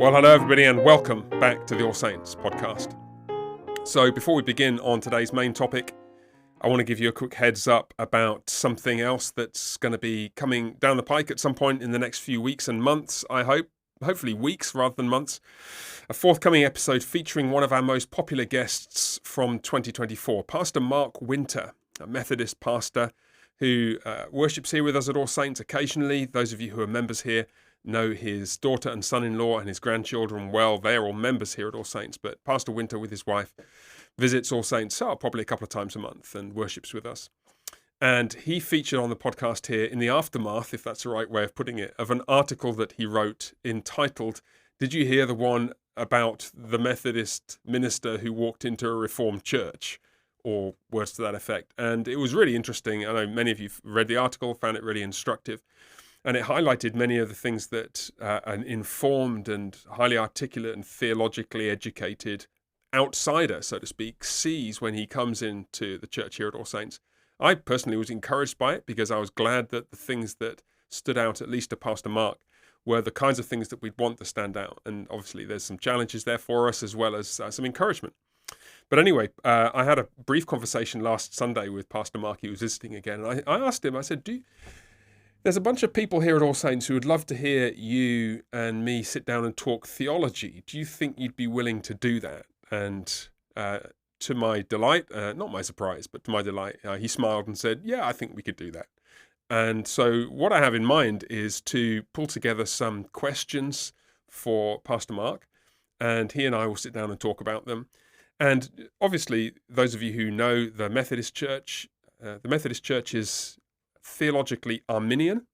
Well, hello everybody and welcome back to the All Saints podcast. So before we begin on today's main topic, I want to give you a quick heads up about something else that's going to be coming down the pike at some point in the next few weeks and months, I hope. Hopefully weeks rather than months. A forthcoming episode featuring one of our most popular guests from 2024, Pastor Mark Winter, a Methodist pastor who worships here with us at All Saints occasionally. Those of you who are members here know his daughter and son-in-law and his grandchildren well. They're all members here at All Saints, but Pastor Winter with his wife visits All Saints probably a couple of times a month and worships with us. And he featured on the podcast here in the aftermath, if that's the right way of putting it, of an article that he wrote entitled, "Did you hear the one about the Methodist minister who walked into a Reformed church?" Or words to that effect. And it was really interesting. I know many of you read the article, found it really instructive. And it highlighted many of the things that an informed and highly articulate and theologically educated outsider, so to speak, sees when he comes into the church here at All Saints. I personally was encouraged by it because I was glad that the things that stood out, at least to Pastor Mark, were the kinds of things that we'd want to stand out. And obviously there's some challenges there for us as well as some encouragement. But anyway, I had a brief conversation last Sunday with Pastor Mark. He was visiting again. And I asked him, I said, there's a bunch of people here at All Saints who would love to hear you and me sit down and talk theology. Do you think you'd be willing to do that? And to my delight, not my surprise, but to my delight, he smiled and said, yeah, I think we could do that. And so what I have in mind is to pull together some questions for Pastor Mark, and he and I will sit down and talk about them. And obviously, those of you who know the Methodist Church is theologically Arminian,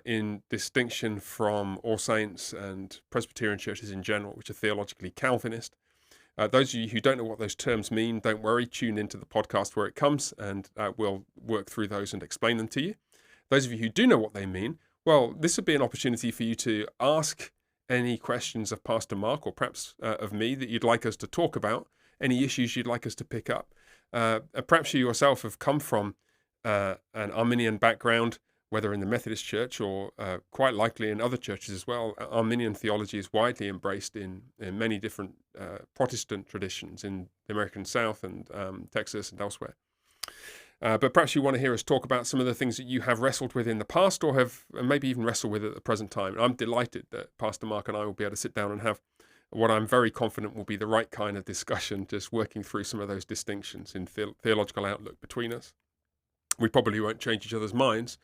in distinction from All Saints and Presbyterian churches in general, which are theologically Calvinist. Those of you who don't know what those terms mean, don't worry, tune into the podcast where it comes, and we'll work through those and explain them to you. Those of you who do know what they mean, well, this would be an opportunity for you to ask any questions of Pastor Mark, or perhaps of me, that you'd like us to talk about, any issues you'd like us to pick up. Perhaps you yourself have come from an Arminian background, whether in the Methodist Church or quite likely in other churches as well. Arminian theology is widely embraced in many different Protestant traditions in the American South and Texas and elsewhere. But perhaps you want to hear us talk about some of the things that you have wrestled with in the past or have maybe even wrestled with at the present time. And I'm delighted that Pastor Mark and I will be able to sit down and have what I'm very confident will be the right kind of discussion, just working through some of those distinctions in theological outlook between us. We probably won't change each other's minds,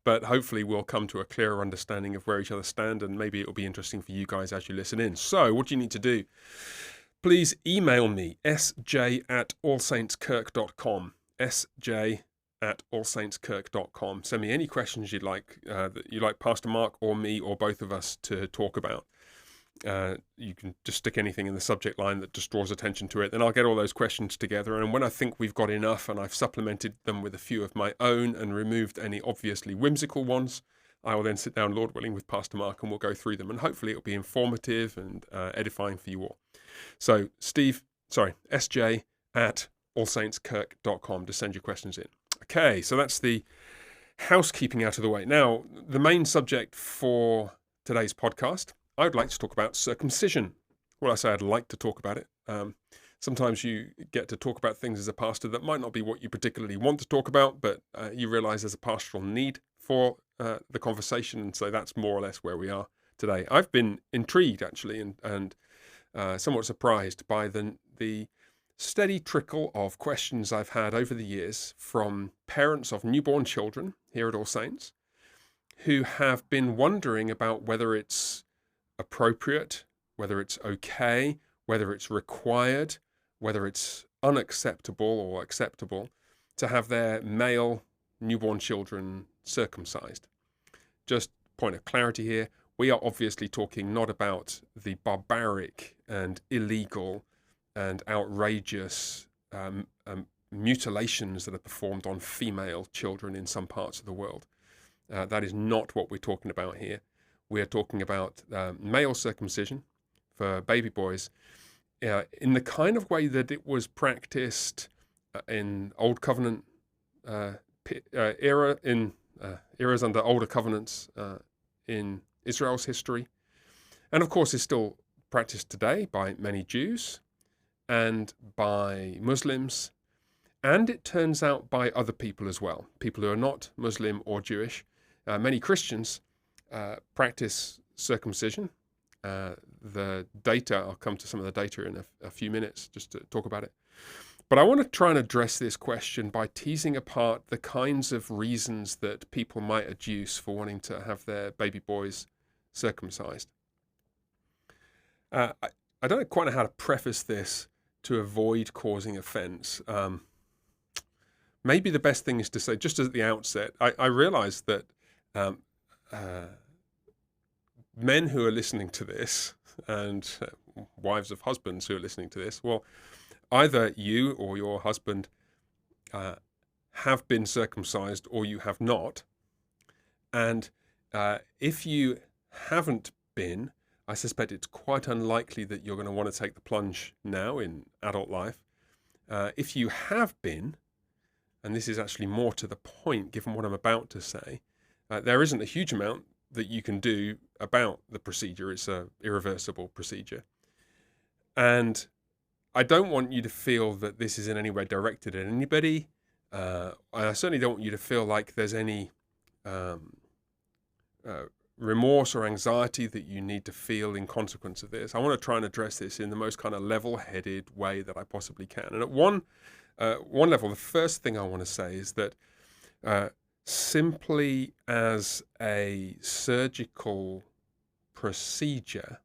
but hopefully we'll come to a clearer understanding of where each other stand, and maybe it'll be interesting for you guys as you listen in. So what do you need to do? Please email me, sj@allsaintskirk.com, sj@allsaintskirk.com. Send me any questions you'd like, that you like Pastor Mark or me or both of us to talk about. You can just stick anything in the subject line that just draws attention to it. Then I'll get all those questions together, and when I think we've got enough and I've supplemented them with a few of my own and removed any obviously whimsical ones, I will then sit down, Lord willing, with Pastor Mark, and we'll go through them, and hopefully it'll be informative and edifying for you all. So sj@allsaintskirk.com to send your questions in. Okay, so that's the housekeeping out of the way. Now, the main subject for today's podcast, I would like to talk about circumcision. Well, I say I'd like to talk about it. Sometimes you get to talk about things as a pastor that might not be what you particularly want to talk about, but you realize there's a pastoral need for the conversation, and so that's more or less where we are today. I've been intrigued, actually, and somewhat surprised by the steady trickle of questions I've had over the years from parents of newborn children here at All Saints who have been wondering about whether it's appropriate, whether it's okay, whether it's required, whether it's unacceptable or acceptable to have their male newborn children circumcised. Just point of clarity here, we are obviously talking not about the barbaric and illegal and outrageous mutilations that are performed on female children in some parts of the world. That is not what we're talking about here. We're talking about male circumcision for baby boys in the kind of way that it was practiced in Old Covenant era, in eras under older covenants in Israel's history, and of course is still practiced today by many Jews and by Muslims, and it turns out by other people as well, people who are not Muslim or Jewish. Many Christians practice circumcision. The data, I'll come to some of the data in a few minutes just to talk about it. But I want to try and address this question by teasing apart the kinds of reasons that people might adduce for wanting to have their baby boys circumcised. I don't quite know how to preface this to avoid causing offense. Maybe the best thing is to say, just at the outset, I realize that men who are listening to this and wives of husbands who are listening to this, well, either you or your husband have been circumcised or you have not. And if you haven't been, I suspect it's quite unlikely that you're going to want to take the plunge now in adult life. If you have been, and this is actually more to the point given what I'm about to say, there isn't a huge amount that you can do about the procedure. It's an irreversible procedure. And I don't want you to feel that this is in any way directed at anybody. I certainly don't want you to feel like there's any remorse or anxiety that you need to feel in consequence of this. I want to try and address this in the most kind of level-headed way that I possibly can. And at one level, the first thing I want to say is that simply as a surgical procedure,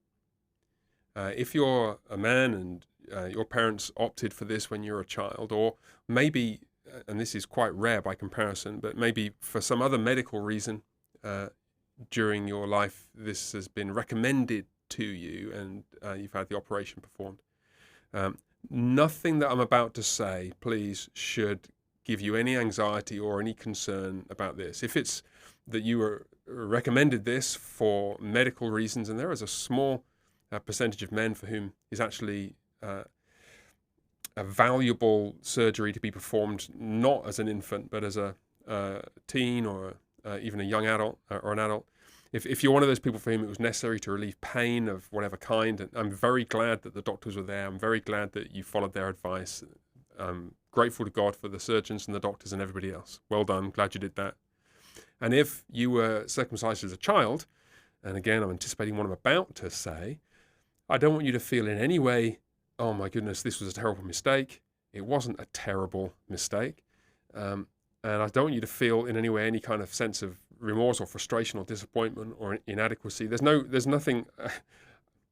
if you're a man and your parents opted for this when you're a child, or maybe, and this is quite rare by comparison, but maybe for some other medical reason during your life this has been recommended to you and you've had the operation performed. Nothing that I'm about to say, please, should give you any anxiety or any concern about this. If it's that you were recommended this for medical reasons, and there is a small percentage of men for whom is actually a valuable surgery to be performed, not as an infant, but as a teen or even a young adult or an adult. If you're one of those people for whom it was necessary to relieve pain of whatever kind, and I'm very glad that the doctors were there. I'm very glad that you followed their advice. I'm grateful to God for the surgeons and the doctors and everybody else. Well done. Glad you did that. And if you were circumcised as a child, and again, I'm anticipating what I'm about to say, I don't want you to feel in any way, oh my goodness, this was a terrible mistake. It wasn't a terrible mistake. And I don't want you to feel in any way any kind of sense of remorse or frustration or disappointment or inadequacy. There's nothing.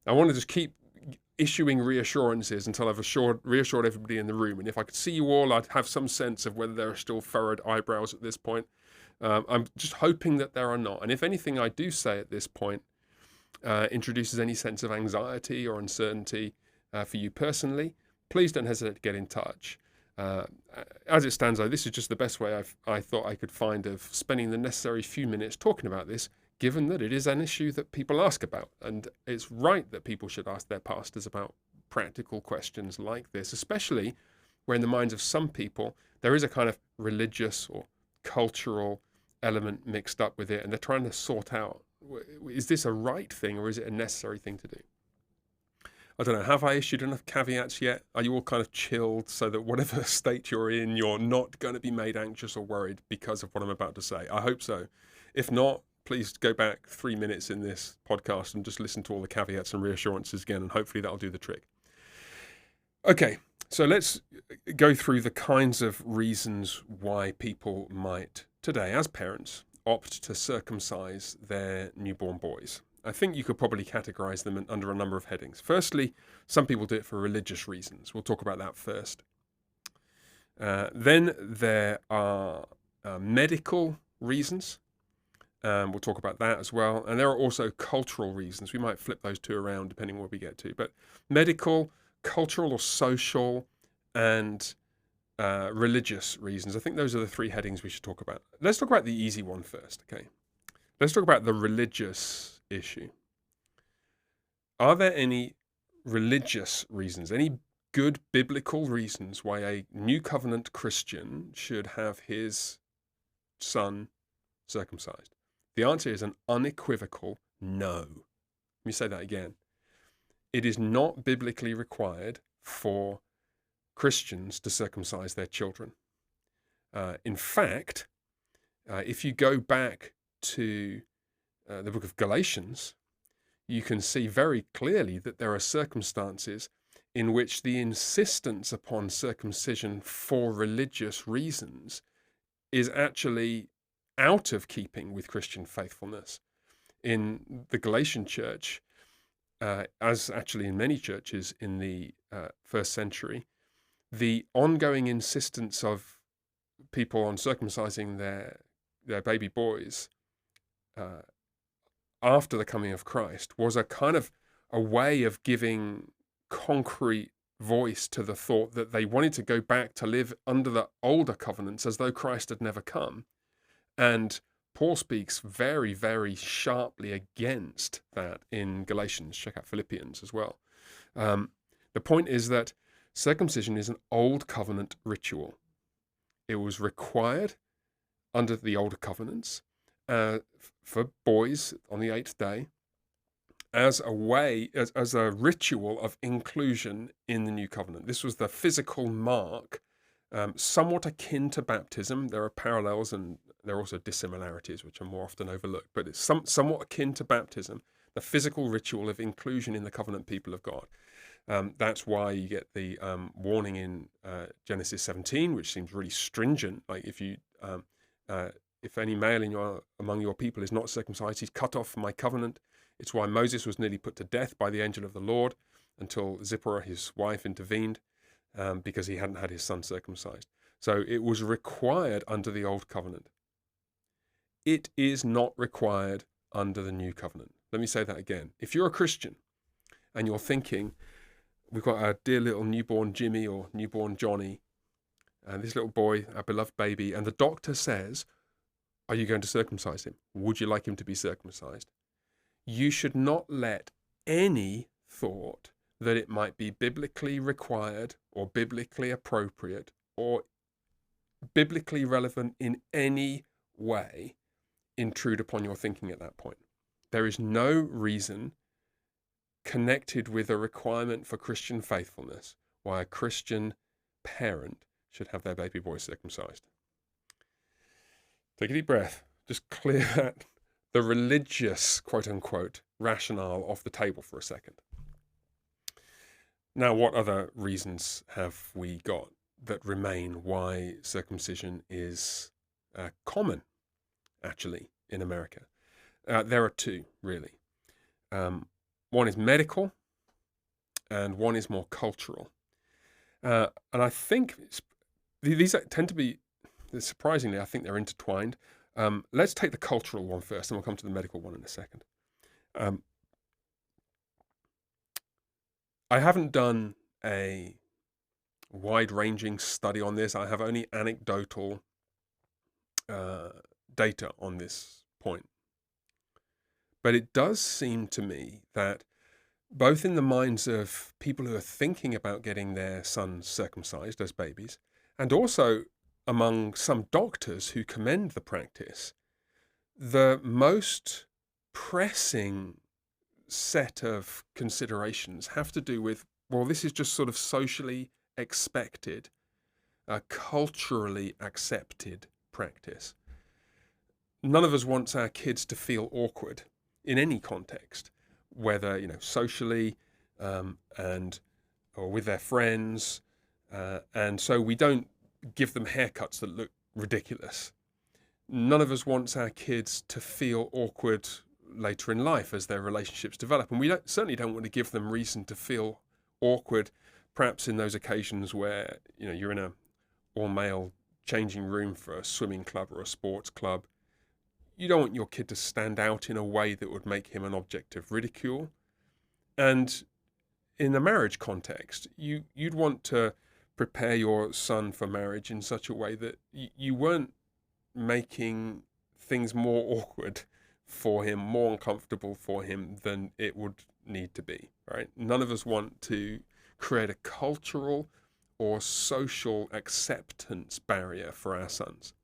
I want to just keep issuing reassurances until I've reassured everybody in the room. And if I could see you all, I'd have some sense of whether there are still furrowed eyebrows at this point. I'm just hoping that there are not. And if anything I do say at this point introduces any sense of anxiety or uncertainty for you personally, please don't hesitate to get in touch. As it stands, though, this is just the best way I thought I could find of spending the necessary few minutes talking about this, given that it is an issue that people ask about. And it's right that people should ask their pastors about practical questions like this, especially where in the minds of some people there is a kind of religious or cultural element mixed up with it, and they're trying to sort out, is this a right thing or is it a necessary thing to do? I don't know, have I issued enough caveats yet? Are you all kind of chilled so that whatever state you're in, you're not going to be made anxious or worried because of what I'm about to say? I hope so. If not, please go back 3 minutes in this podcast and just listen to all the caveats and reassurances again, and hopefully that'll do the trick. Okay, so let's go through the kinds of reasons why people might today, as parents, opt to circumcise their newborn boys. I think you could probably categorize them under a number of headings. Firstly, some people do it for religious reasons. We'll talk about that first. Then there are medical reasons. We'll talk about that as well. And there are also cultural reasons. We might flip those two around depending on where we get to. But medical, cultural or social, and religious reasons. I think those are the three headings we should talk about. Let's talk about the easy one first, okay? Let's talk about the religious issue. Are there any religious reasons, any good biblical reasons why a New Covenant Christian should have his son circumcised? The answer is an unequivocal no. me say that again. It is not biblically required for Christians to circumcise their children. In fact, if you go back to the book of Galatians, you can see very clearly that there are circumstances in which the insistence upon circumcision for religious reasons is actually out of keeping with Christian faithfulness. In the Galatian church, as actually in many churches in the first century, the ongoing insistence of people on circumcising their baby boys after the coming of Christ was a kind of a way of giving concrete voice to the thought that they wanted to go back to live under the older covenants as though Christ had never come. And Paul speaks very, very sharply against that in Galatians. Check out Philippians as well. The point is that circumcision is an old covenant ritual. It was required under the older covenants for boys on the 8th day as a way, as a ritual of inclusion in the new covenant. This was the physical mark, somewhat akin to baptism. There are parallels and there are also dissimilarities, which are more often overlooked, but it's somewhat akin to baptism, the physical ritual of inclusion in the covenant people of God. That's why you get the warning in Genesis 17, which seems really stringent. Like if any male among your people is not circumcised, he's cut off from my covenant. It's why Moses was nearly put to death by the angel of the Lord until Zipporah, his wife, intervened because he hadn't had his son circumcised. So it was required under the old covenant. It is not required under the new covenant. Let me say that again. If you're a Christian and you're thinking, we've got our dear little newborn Jimmy or newborn Johnny, and this little boy, our beloved baby, and the doctor says, are you going to circumcise him? Would you like him to be circumcised? You should not let any thought that it might be biblically required or biblically appropriate or biblically relevant in any way intrude upon your thinking at that point. There is no reason connected with a requirement for Christian faithfulness why a Christian parent should have their baby boy circumcised. Take a deep breath. Just clear the religious, quote unquote, rationale off the table for a second. Now, what other reasons have we got that remain why circumcision is common, actually, in America? There are two, really. One is medical, and one is more cultural. And I think these tend to be, surprisingly, I think they're intertwined. Let's take the cultural one first, and we'll come to the medical one in a second. I haven't done a wide-ranging study on this. I have only anecdotal data on this point. But it does seem to me that both in the minds of people who are thinking about getting their sons circumcised as babies, and also among some doctors who commend the practice, the most pressing set of considerations have to do with, well, this is just sort of socially expected, culturally accepted practice. None of us wants our kids to feel awkward in any context, whether, socially or with their friends. And so we don't give them haircuts that look ridiculous. None of us wants our kids to feel awkward later in life as their relationships develop. And we certainly don't want to give them reason to feel awkward, perhaps in those occasions where, you're in a all-male changing room for a swimming club or a sports club. You don't want your kid to stand out in a way that would make him an object of ridicule. And in the marriage context, you'd want to prepare your son for marriage in such a way that you weren't making things more awkward for him, more uncomfortable for him than it would need to be, right? None of us want to create a cultural or social acceptance barrier for our sons.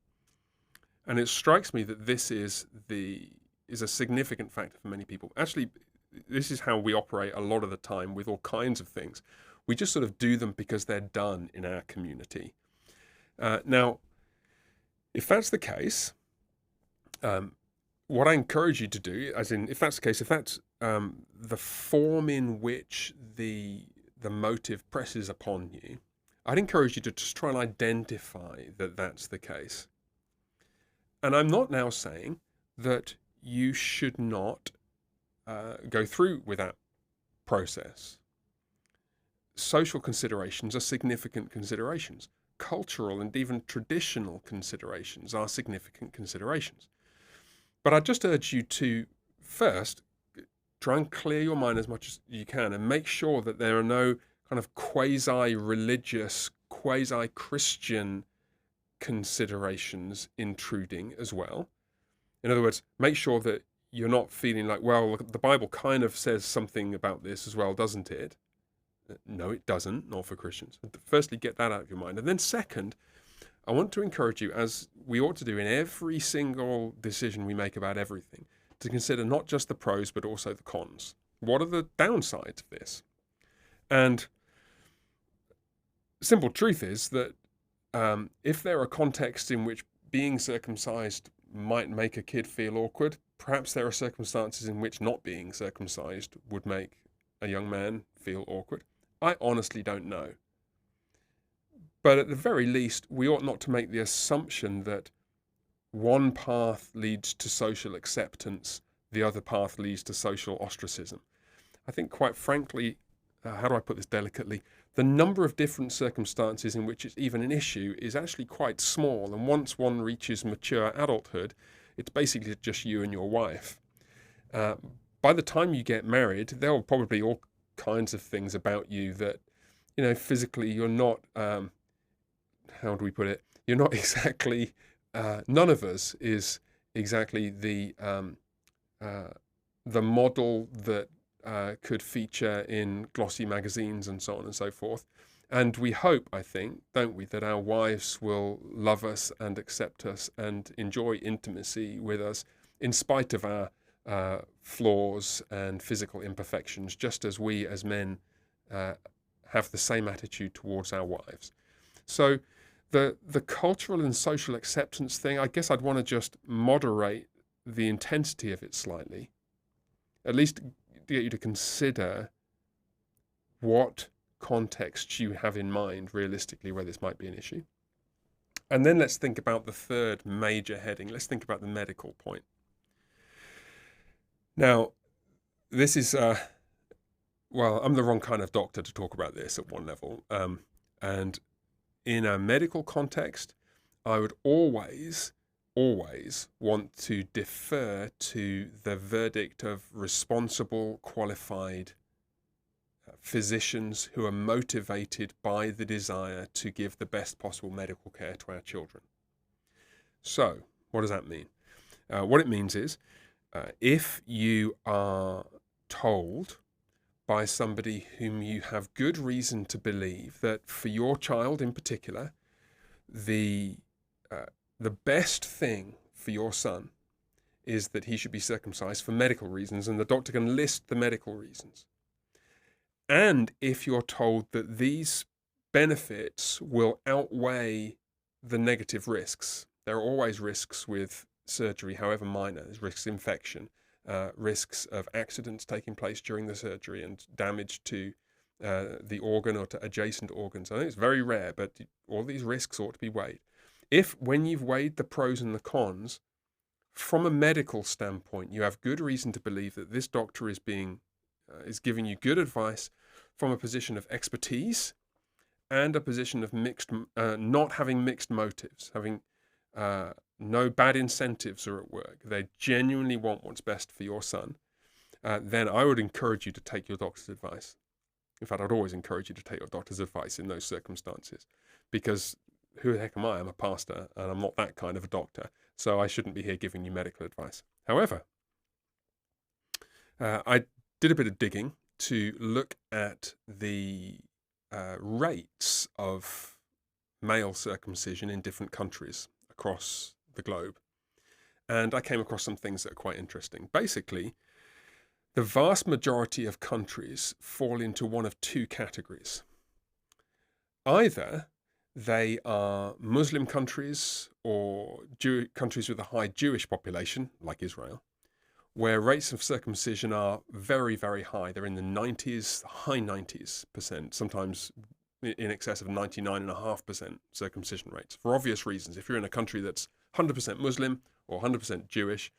And it strikes me that this is a significant factor for many people. Actually, this is how we operate a lot of the time with all kinds of things. We just sort of do them because they're done in our community. Now, if that's the case, what I encourage you to do, as in, if that's the case, if that's the form in which the motive presses upon you, I'd encourage you to just try and identify that that's the case. And I'm not now saying that you should not go through with that process. Social considerations are significant considerations. Cultural and even traditional considerations are significant considerations. But I just urge you to first try and clear your mind as much as you can and make sure that there are no kind of quasi-religious, quasi-Christian considerations intruding as well. In other words, make sure that you're not feeling like, well, the Bible kind of says something about this as well, doesn't it? No, it doesn't, not for Christians. Firstly, get that out of your mind. And then second, I want to encourage you, as we ought to do in every single decision we make about everything, to consider not just the pros, but also the cons. What are the downsides of this? And simple truth is that if there are contexts in which being circumcised might make a kid feel awkward, perhaps there are circumstances in which not being circumcised would make a young man feel awkward. I honestly don't know. But at the very least, we ought not to make the assumption that one path leads to social acceptance, the other path leads to social ostracism. I think, quite frankly, how do I put this delicately? The number of different circumstances in which it's even an issue is actually quite small. And once one reaches mature adulthood, it's basically just you and your wife. By the time you get married, there are probably all kinds of things about you that, physically you're not, how do we put it? You're not exactly, none of us is exactly the model that could feature in glossy magazines and so on and so forth. And we hope, I think, don't we, that our wives will love us and accept us and enjoy intimacy with us in spite of our flaws and physical imperfections, just as we as men have the same attitude towards our wives. So the cultural and social acceptance thing, I guess I'd want to just moderate the intensity of it slightly, at least to get you to consider what context you have in mind realistically where this might be an issue. And then let's think about the third major heading. Let's think about the medical point. Now, this is, I'm the wrong kind of doctor to talk about this at one level. And in a medical context, I would always want to defer to the verdict of responsible, qualified physicians who are motivated by the desire to give the best possible medical care to our children. So, what does that mean? What it means is, if you are told by somebody whom you have good reason to believe that for your child in particular, the best thing for your son is that he should be circumcised for medical reasons, and the doctor can list the medical reasons. And if you're told that these benefits will outweigh the negative risks, there are always risks with surgery, however minor. There's risks of infection, risks of accidents taking place during the surgery and damage to the organ or to adjacent organs. I think it's very rare, but all these risks ought to be weighed. If, when you've weighed the pros and the cons, from a medical standpoint, you have good reason to believe that this doctor is giving you good advice from a position of expertise and a position of not having mixed motives, having no bad incentives are at work. They genuinely want what's best for your son. Then I would encourage you to take your doctor's advice. In fact, I'd always encourage you to take your doctor's advice in those circumstances, because who the heck am I? I'm a pastor, and I'm not that kind of a doctor, so I shouldn't be here giving you medical advice. However, I did a bit of digging to look at the rates of male circumcision in different countries across the globe, and I came across some things that are quite interesting. Basically, The vast majority of countries fall into one of two categories. Either they are Muslim countries or countries with a high Jewish population, like Israel, where rates of circumcision are very, very high. They're in the 90s, high 90s%, sometimes in excess of 99.5% circumcision rates, for obvious reasons. If you're in a country that's 100% Muslim or 100% Jewish,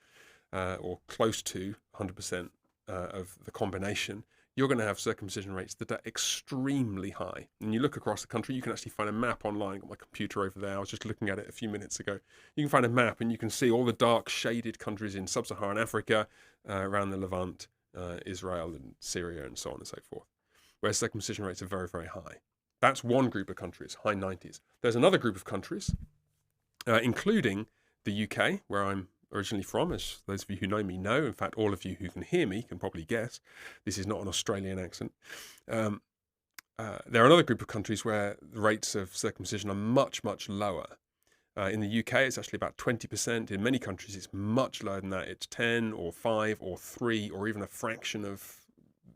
or close to 100% of the combination, you're going to have circumcision rates that are extremely high. And you look across the country, you can actually find a map online. I've got my computer over there. I was just looking at it a few minutes ago. You can find a map and you can see all the dark shaded countries in sub-Saharan Africa, around the Levant, Israel and Syria and so on and so forth, where circumcision rates are very, very high. That's one group of countries, high 90s. There's another group of countries, including the UK, where I'm originally from, as those of you who know me know. In fact, all of you who can hear me can probably guess this is not an Australian accent. There are another group of countries where the rates of circumcision are much, much lower. In the UK, it's actually about 20%. In many countries, it's much lower than that. It's 10 or 5 or 3 or even a fraction of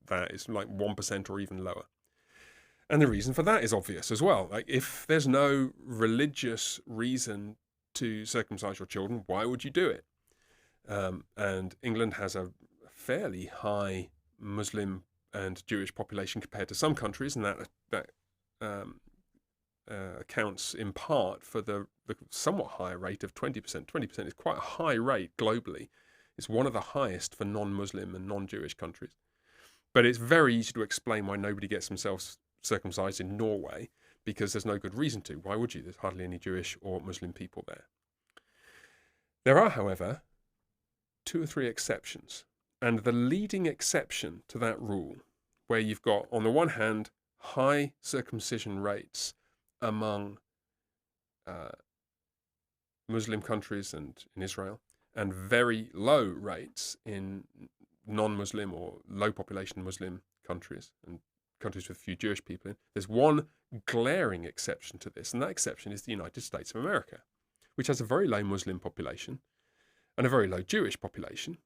that. It's like 1% or even lower. And the reason for that is obvious as well. Like, if there's no religious reason to circumcise your children, why would you do it? And England has a fairly high Muslim and Jewish population compared to some countries, and that accounts in part for the somewhat higher rate of 20%. 20% is quite a high rate globally. It's one of the highest for non-Muslim and non-Jewish countries. But it's very easy to explain why nobody gets themselves circumcised in Norway, because there's no good reason to. Why would you? There's hardly any Jewish or Muslim people there. There are, however, 2 or 3 exceptions. And the leading exception to that rule, where you've got, on the one hand, high circumcision rates among Muslim countries and in Israel, and very low rates in non-Muslim or low population Muslim countries and countries with few Jewish people in, there's one glaring exception to this, and that exception is the United States of America, which has a very low Muslim population and a very low Jewish population,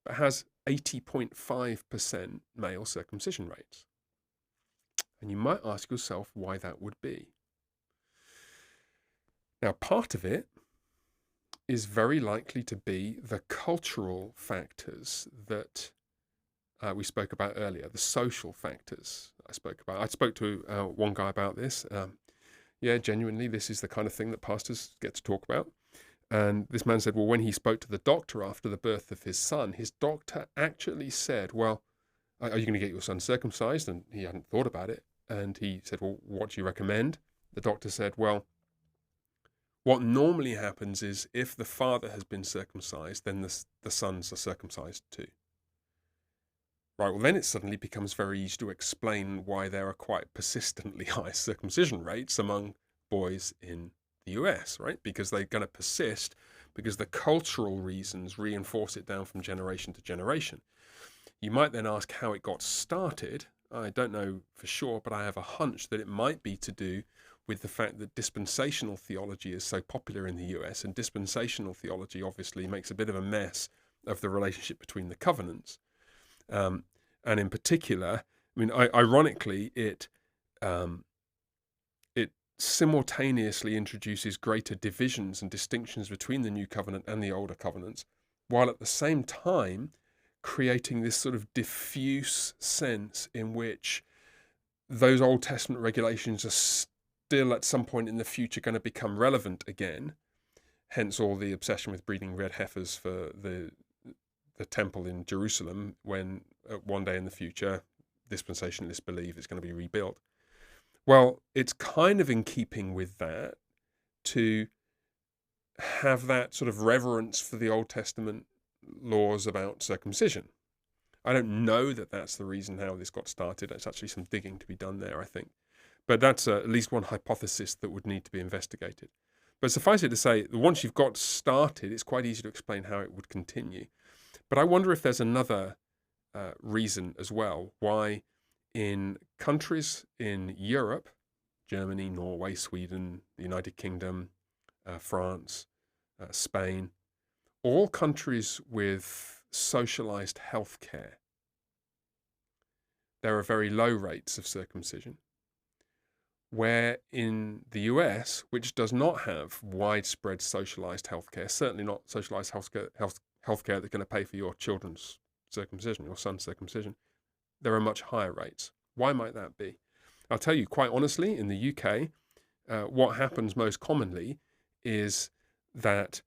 but has 80.5% male circumcision rates. And you might ask yourself why that would be. Now, part of it is very likely to be the cultural factors that we spoke about earlier, the social factors I spoke about. I spoke to one guy about this. Yeah, genuinely, this is the kind of thing that pastors get to talk about. And this man said, well, when he spoke to the doctor after the birth of his son, his doctor actually said, well, are you going to get your son circumcised? And he hadn't thought about it. And he said, well, what do you recommend? The doctor said, well, what normally happens is if the father has been circumcised, then the sons are circumcised too. Right, well, then it suddenly becomes very easy to explain why there are quite persistently high circumcision rates among boys in the US, right? Because they're going to persist because the cultural reasons reinforce it down from generation to generation. You might then ask how it got started. I don't know for sure, but I have a hunch that it might be to do with the fact that dispensational theology is so popular in the US, and dispensational theology obviously makes a bit of a mess of the relationship between the covenants. And in particular, I mean, ironically, it simultaneously introduces greater divisions and distinctions between the New Covenant and the Older Covenants, while at the same time creating this sort of diffuse sense in which those Old Testament regulations are still at some point in the future going to become relevant again. Hence all the obsession with breeding red heifers for the temple in Jerusalem, when one day in the future dispensationalists believe it's going to be rebuilt. Well, it's kind of in keeping with that to have that sort of reverence for the Old Testament laws about circumcision. I don't know that that's the reason how this got started. There's actually some digging to be done there, I think. But that's at least one hypothesis that would need to be investigated. But suffice it to say, once you've got started, it's quite easy to explain how it would continue. But I wonder if there's another reason as well why in countries in Europe, Germany, Norway, Sweden, the United Kingdom, France, Spain, all countries with socialized healthcare, there are very low rates of circumcision. Where in the US, which does not have widespread socialized healthcare, certainly not socialized healthcare that's going to pay for your children's circumcision, your son's circumcision, there are much higher rates. Why might that be? I'll tell you quite honestly, in the UK, what happens most commonly is that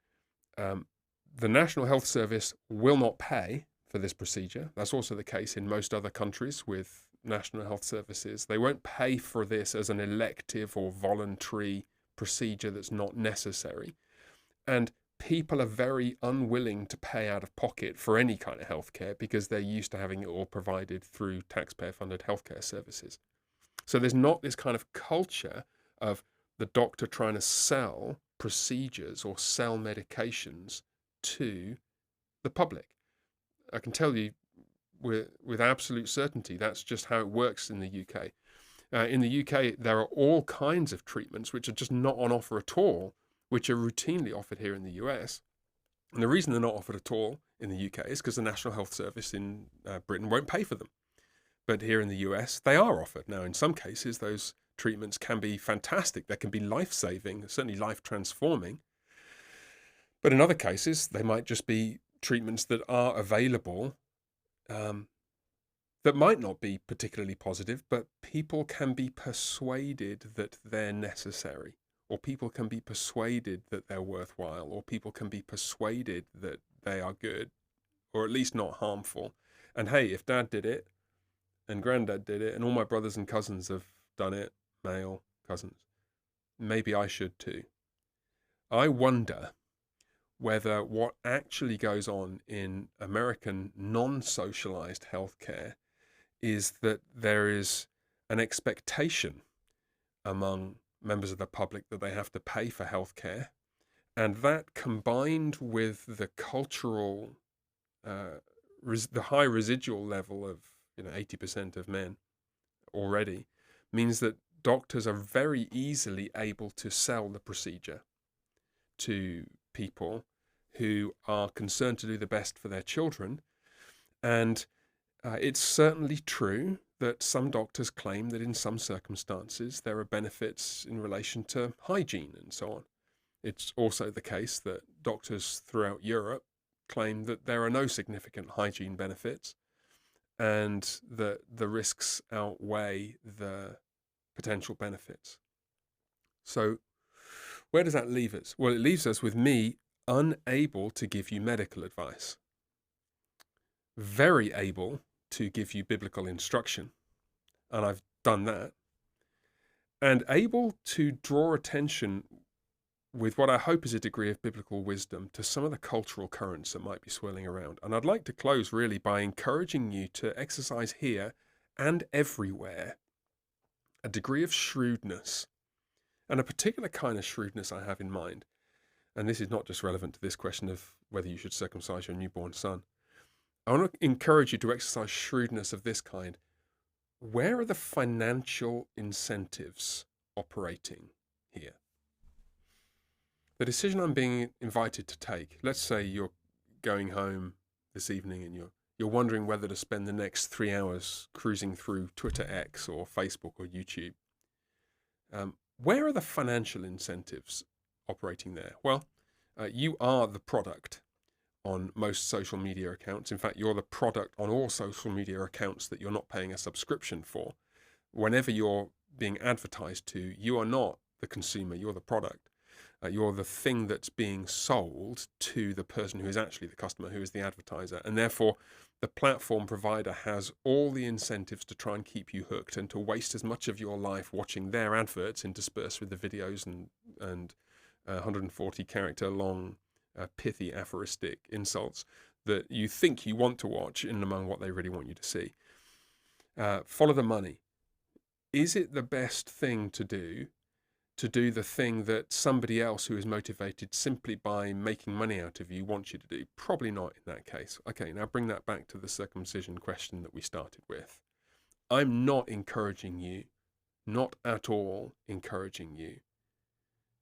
the National Health Service will not pay for this procedure. That's also the case in most other countries with National Health Services. They won't pay for this as an elective or voluntary procedure that's not necessary. And people are very unwilling to pay out of pocket for any kind of healthcare because they're used to having it all provided through taxpayer-funded healthcare services. So there's not this kind of culture of the doctor trying to sell procedures or sell medications to the public. I can tell you with absolute certainty that's just how it works in the UK. In the UK, there are all kinds of treatments which are just not on offer at all, which are routinely offered here in the US. And the reason they're not offered at all in the UK is because the National Health Service in Britain won't pay for them. But here in the US, they are offered. Now, in some cases, those treatments can be fantastic. They can be life-saving, certainly life-transforming. But in other cases, they might just be treatments that are available that might not be particularly positive, but people can be persuaded that they're necessary, or people can be persuaded that they're worthwhile, or people can be persuaded that they are good, or at least not harmful. And hey, if Dad did it, and Granddad did it, and all my brothers and cousins have done it, male cousins, maybe I should too. I wonder whether what actually goes on in American non-socialized healthcare is that there is an expectation among members of the public that they have to pay for healthcare, and that combined with the cultural, the high residual level of 80% of men already, means that doctors are very easily able to sell the procedure to people who are concerned to do the best for their children. And it's certainly true that some doctors claim that in some circumstances there are benefits in relation to hygiene and so on. It's also the case that doctors throughout Europe claim that there are no significant hygiene benefits and that the risks outweigh the potential benefits. So where does that leave us? Well, it leaves us with me unable to give you medical advice, very able to give you biblical instruction, and I've done that, and able to draw attention with what I hope is a degree of biblical wisdom to some of the cultural currents that might be swirling around. And I'd like to close really by encouraging you to exercise here and everywhere a degree of shrewdness, and a particular kind of shrewdness I have in mind. And this is not just relevant to this question of whether you should circumcise your newborn son. I want to encourage you to exercise shrewdness of this kind. Where are the financial incentives operating here? The decision I'm being invited to take, let's say you're going home this evening and you're wondering whether to spend the next 3 hours cruising through Twitter X or Facebook or YouTube. Where are the financial incentives operating there? Well, you are the product on most social media accounts. In fact, you're the product on all social media accounts that you're not paying a subscription for. Whenever you're being advertised to, you are not the consumer, you're the product. You're the thing that's being sold to the person who is actually the customer, who is the advertiser. And therefore, the platform provider has all the incentives to try and keep you hooked and to waste as much of your life watching their adverts interspersed with the videos and 140 character long pithy aphoristic insults that you think you want to watch in among what they really want you to see. Follow the money. Is it the best thing to do the thing that somebody else who is motivated simply by making money out of you wants you to do? Probably not in that case. Okay, now bring that back to the circumcision question that we started with. I'm not encouraging you, not at all encouraging you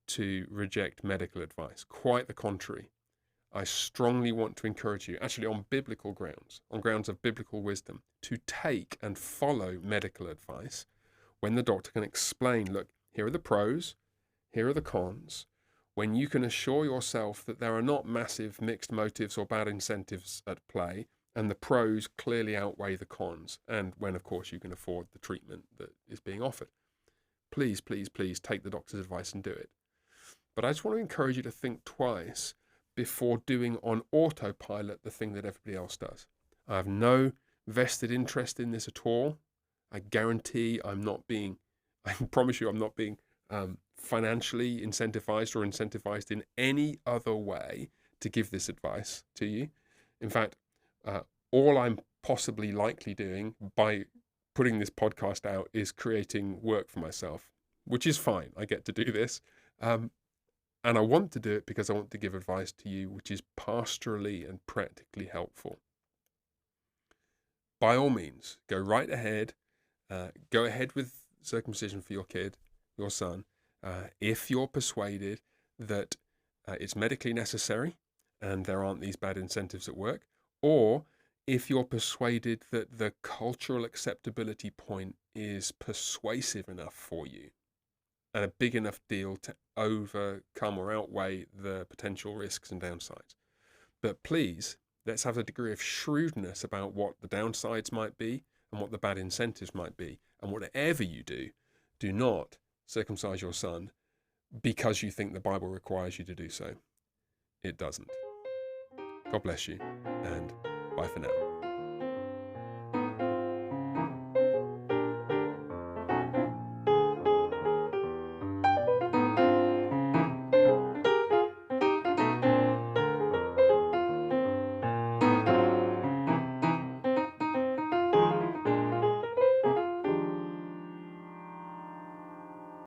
to reject medical advice. Quite the contrary. I strongly want to encourage you, actually on biblical grounds, on grounds of biblical wisdom, to take and follow medical advice when the doctor can explain, look, here are the pros, here are the cons, when you can assure yourself that there are not massive mixed motives or bad incentives at play, and the pros clearly outweigh the cons, and when, of course, you can afford the treatment that is being offered. Please, please, please take the doctor's advice and do it. But I just want to encourage you to think twice before doing on autopilot the thing that everybody else does. I have no vested interest in this at all. I guarantee I promise you I'm not being financially incentivized or incentivized in any other way to give this advice to you. In fact, all I'm possibly likely doing by putting this podcast out is creating work for myself, which is fine. I get to do this. And I want to do it because I want to give advice to you which is pastorally and practically helpful. By all means, go right ahead. Go ahead with circumcision for your kid, your son, if you're persuaded that it's medically necessary and there aren't these bad incentives at work, or if you're persuaded that the cultural acceptability point is persuasive enough for you and a big enough deal to overcome or outweigh the potential risks and downsides. But please, let's have a degree of shrewdness about what the downsides might be and what the bad incentives might be. And whatever you do, do not circumcise your son because you think the Bible requires you to do so. It doesn't. God bless you, and bye for now.